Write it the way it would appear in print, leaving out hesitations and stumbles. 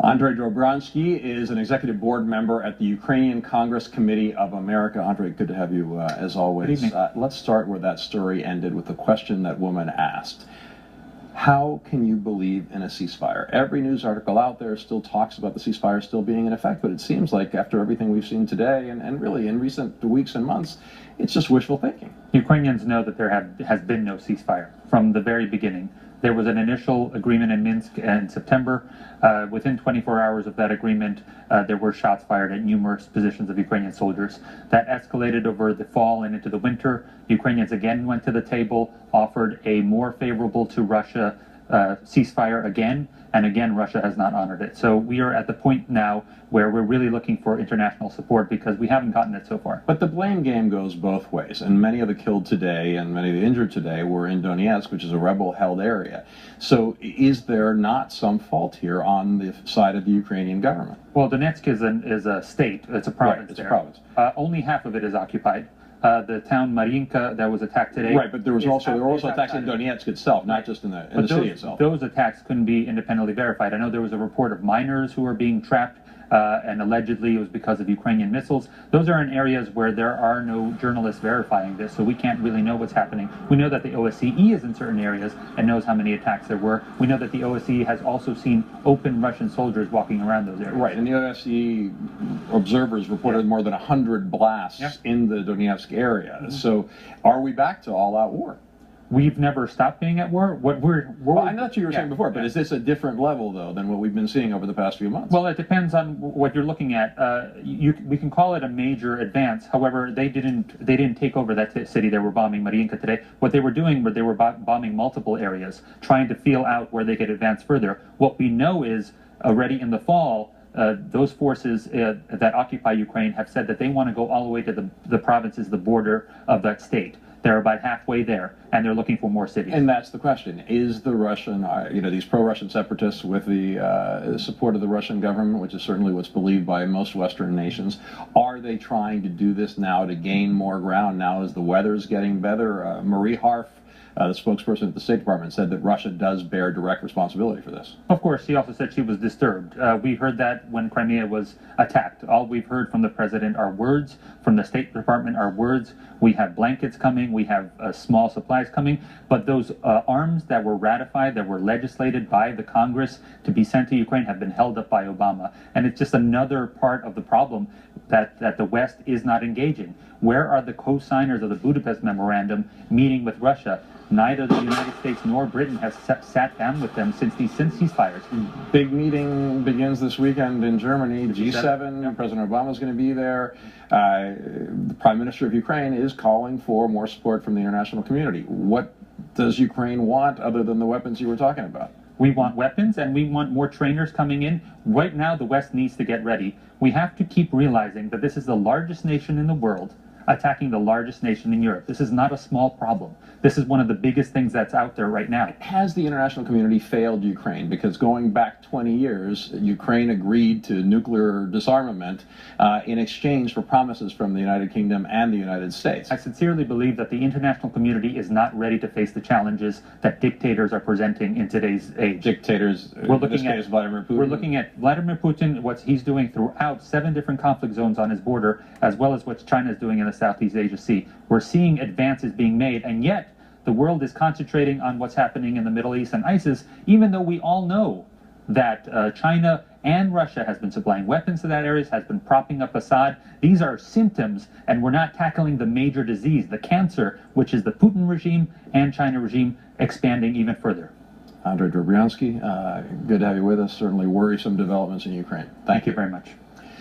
Andrij Dobriansky is an executive board member at the Ukrainian Congress Committee of America. Andrij, good to have you as always. Good evening. Let's start where that story ended with the question that woman asked. How can you believe in a ceasefire? Every news article out there still talks about the ceasefire still being in effect, but it seems like after everything we've seen today and really in recent weeks and months, it's just wishful thinking. Ukrainians know that there has been no ceasefire from the very beginning. There was an initial agreement in Minsk in September. Within 24 hours of that agreement, there were shots fired at numerous positions of Ukrainian soldiers. That escalated over the fall and into the winter. Ukrainians again went to the table, offered a more favorable to Russia ceasefire again, and again Russia has not honored it. So we are at the point now where we're really looking for international support because we haven't gotten it so far. But the blame game goes both ways, and many of the killed today and many of the injured today were in DONETSK, which is a rebel-held area. So is there not some fault here on the side of the Ukrainian government? Well, Donetsk is a state, it's a province. Right, it's there. a province. Only half of it is occupied. The town MARYINKA that was attacked today. Right, but there were also attacks in Donetsk itself, not just in the city itself. Those attacks couldn't be independently verified. I know there was a report of miners who were being trapped, and allegedly it was because of Ukrainian missiles. Those are in areas where there are no journalists verifying this, so we can't really know what's happening. We know that the OSCE is in certain areas and knows how many attacks there were. We know that the OSCE has also seen open Russian soldiers walking around those areas. Right, and the OSCE observers reported more than 100 blasts in the Donetsk area. So are we back to all-out war? We've never stopped being at war. Well, I know what you were saying before, but is this a different level, though, than what we've been seeing over the past few months? Well, it depends on what you're looking at. We can call it a major advance. However, they didn't take over that city. They were bombing MARYINKA today. What they were doing was they were bombing multiple areas, trying to feel out where they could advance further. What we know is already in the fall, those forces that occupy Ukraine have said that they want to go all the way to the provinces, the border of that state. They're about halfway there, and they're looking for more cities. And that's the question. Is the Russian, these pro-Russian separatists with the support of the Russian government, which is certainly what's believed by most Western nations, are they trying to do this now to gain more ground now as the weather's getting better? Marie Harf, the spokesperson at the State Department, said that Russia does bear direct responsibility for this. Of course, she also said she was disturbed. We heard that when Crimea was attacked. All we've heard from the president are words, from the State Department are words. We have blankets coming, we have small supplies coming, but those arms that were ratified, that were legislated by the Congress to be sent to Ukraine have been held up by Obama. And it's just another part of the problem that the West is not engaging. Where are the co-signers of the Budapest Memorandum meeting with Russia? Neither the United States nor Britain has sat down with them since these ceasefires. Big meeting begins this weekend in Germany, G7. President Obama is going to be there. The Prime Minister of Ukraine is calling for more support from the international community. What does Ukraine want other than the weapons you were talking about? We want weapons and we want more trainers coming in. Right now, the West needs to get ready. We have to keep realizing that this is the largest nation in the world attacking the largest nation in Europe. This is not a small problem. This is one of the biggest things that's out there right now. Has the international community failed Ukraine? Because going back 20 years, Ukraine agreed to nuclear disarmament in exchange for promises from the United Kingdom and the United States. I sincerely believe that the international community is not ready to face the challenges that dictators are presenting in today's age. Dictators, in this case, Vladimir Putin? We're looking at Vladimir Putin, what he's doing throughout 7 different conflict zones on his border, as well as what China is doing in the Southeast Asia Sea. We're seeing advances being made, and yet the world is concentrating on what's happening in the Middle East and ISIS, even though we all know that China and Russia has been supplying weapons to that area, has been propping up Assad. These are symptoms, and we're not tackling the major disease, the cancer, which is the Putin regime and China regime expanding even further. Andrij Dobriansky, good to have you with us. Certainly worrisome developments in Ukraine. Thank you very much.